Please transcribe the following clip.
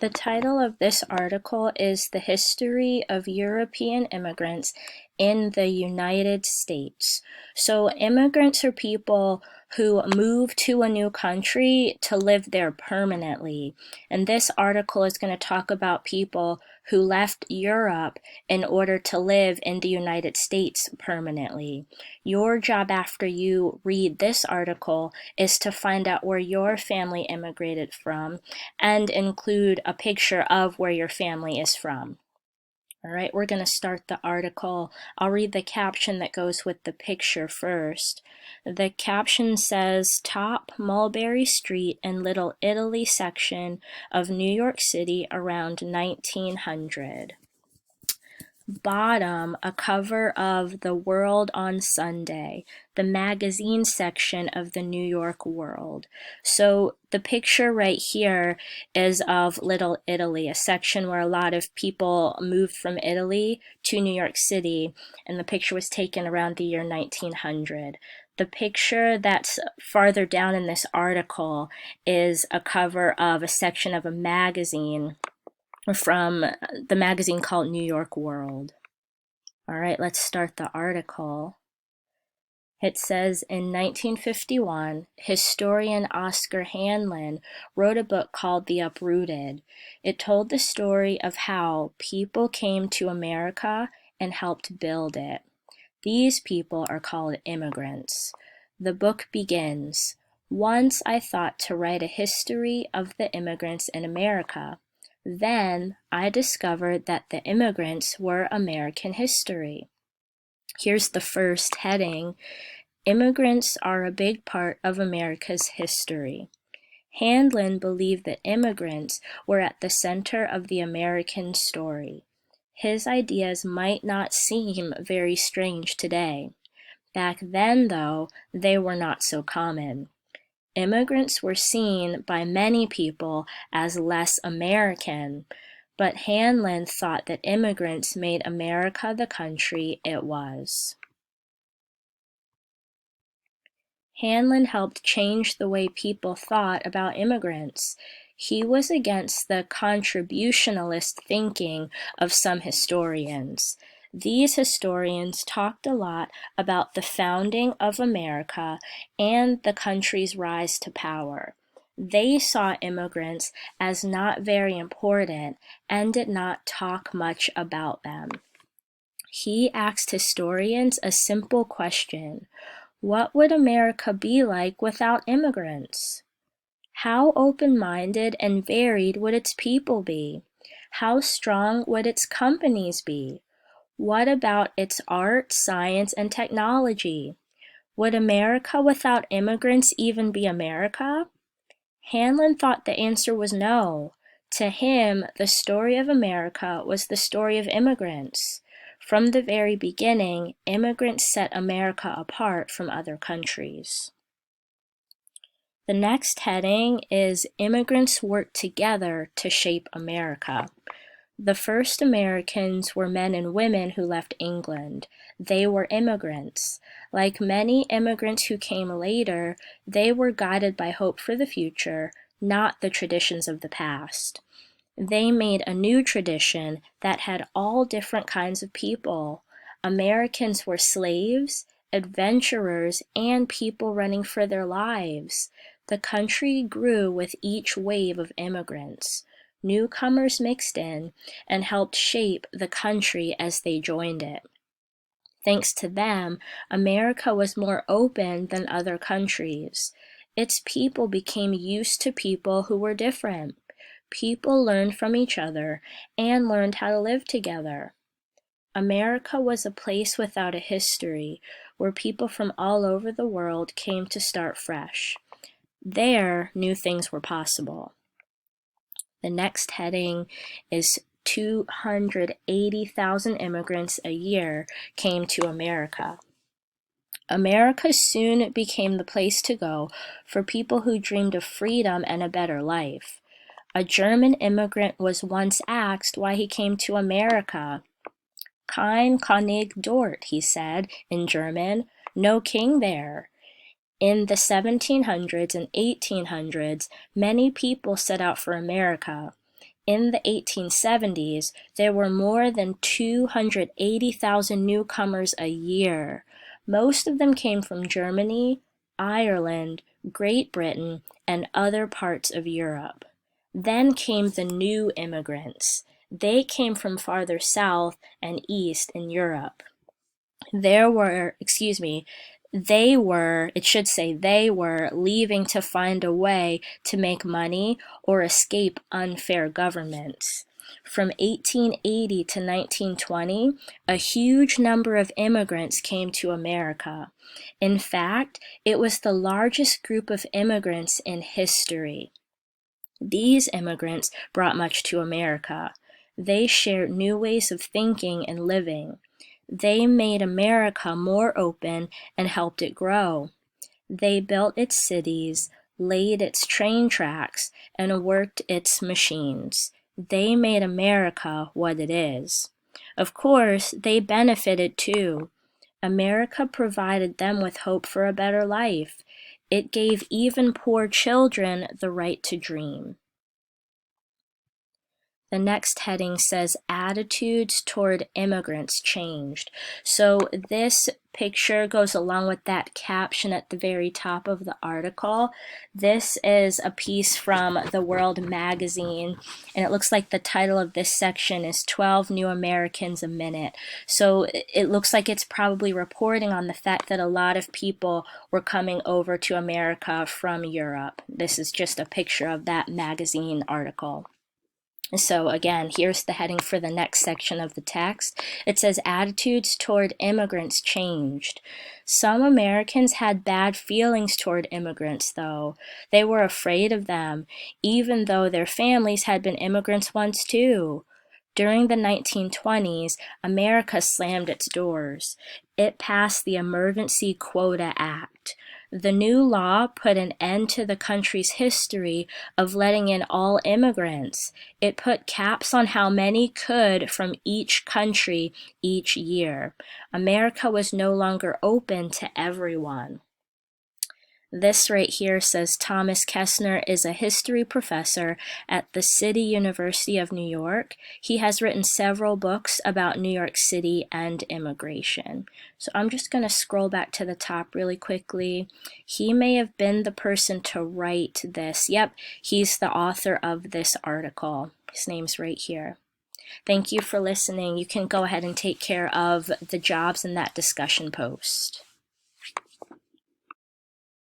The title of this article is The History of European Immigrants in the United States. So immigrants are people who move to a new country to live there permanently. And this article is going to talk about people who left Europe in order to live in the United States permanently. Your job after you read this article is to find out where your family immigrated from and include a picture of where your family is from. All right, we're going to start the article. I'll read the caption that goes with the picture first. The caption says, Top Mulberry Street and Little Italy section of New York City around 1900. Bottom, a cover of The World on Sunday, the magazine section of the New York World. So the picture right here is of Little Italy, a section where a lot of people moved from Italy to New York City, and the picture was taken around the year 1900. The picture that's farther down in this article is a cover of a section of a magazine from the magazine called New York World. All right, let's start the article. It says, in 1951, historian Oscar Hanlon wrote a book called The Uprooted. It told the story of how people came to America and helped build it. These people are called immigrants. The book begins, Once I thought to write a history of the immigrants in America. Then I discovered that the immigrants were American history. Here's the first heading. Immigrants are a big part of America's history. Handlin believed that immigrants were at the center of the American story. His ideas might not seem very strange today. Back then, though, they were not so common. Immigrants were seen by many people as less American, but Hanlon thought that immigrants made America the country it was. Hanlon helped change the way people thought about immigrants. He was against the contributionalist thinking of some historians. These historians talked a lot about the founding of America and the country's rise to power. They saw immigrants as not very important and did not talk much about them. He asked historians a simple question. What would America be like without immigrants? How open-minded and varied would its people be? How strong would its companies be? What about its art, science, and technology? Would America without immigrants even be America? Hanlon thought the answer was no. To him, the story of America was the story of immigrants. From the very beginning, immigrants set America apart from other countries. The next heading is Immigrants Work Together to Shape America. The first Americans were men and women who left England. They were immigrants. Like many immigrants who came later, they were guided by hope for the future, not the traditions of the past. They made a new tradition that had all different kinds of people. Americans were slaves, adventurers, and people running for their lives. The country grew with each wave of immigrants. Newcomers mixed in and helped shape the country as they joined it. Thanks to them, America was more open than other countries. Its people became used to people who were different. People learned from each other and learned how to live together. America was a place without a history, where people from all over the world came to start fresh. There, new things were possible. The next heading is 280,000 immigrants a year came to America. America soon became the place to go for people who dreamed of freedom and a better life. A German immigrant was once asked why he came to America. Kein König dort, he said in German, no king there. In the 1700s and 1800s, many people set out for America. In the 1870s, there were more than 280,000 newcomers a year. Most of them came from Germany, Ireland, Great Britain, and other parts of Europe. Then came the new immigrants. They came from farther south and east in Europe. It should say they were leaving to find a way to make money or escape unfair governments. From 1880 to 1920, a huge number of immigrants came to America. In fact, it was the largest group of immigrants in history. These immigrants brought much to America. They shared new ways of thinking and living. They made America more open and helped it grow. They built its cities, laid its train tracks, and worked its machines. They made America what it is. Of course, they benefited too. America provided them with hope for a better life. It gave even poor children the right to dream. The next heading says attitudes toward immigrants changed. So this picture goes along with that caption at the very top of the article. This is a piece from The World magazine, and it looks like the title of this section is 12 New Americans a Minute. So it looks like it's probably reporting on the fact that a lot of people were coming over to America from Europe. This is just a picture of that magazine article. So again, here's the heading for the next section of the text. It says attitudes toward immigrants changed. Some Americans had bad feelings toward immigrants, though. They were afraid of them, even though their families had been immigrants once too. During the 1920s, America slammed its doors. It passed the Emergency Quota Act. The new law put an end to the country's history of letting in all immigrants. It put caps on how many could from each country each year. America was no longer open to everyone. This right here says Thomas Kessner is a history professor at the City University of New York. He has written several books about New York City and immigration. So I'm just going to scroll back to the top really quickly. He may have been the person to write this. Yep, he's the author of this article. His name's right here. Thank you for listening. You can go ahead and take care of the jobs in that discussion post.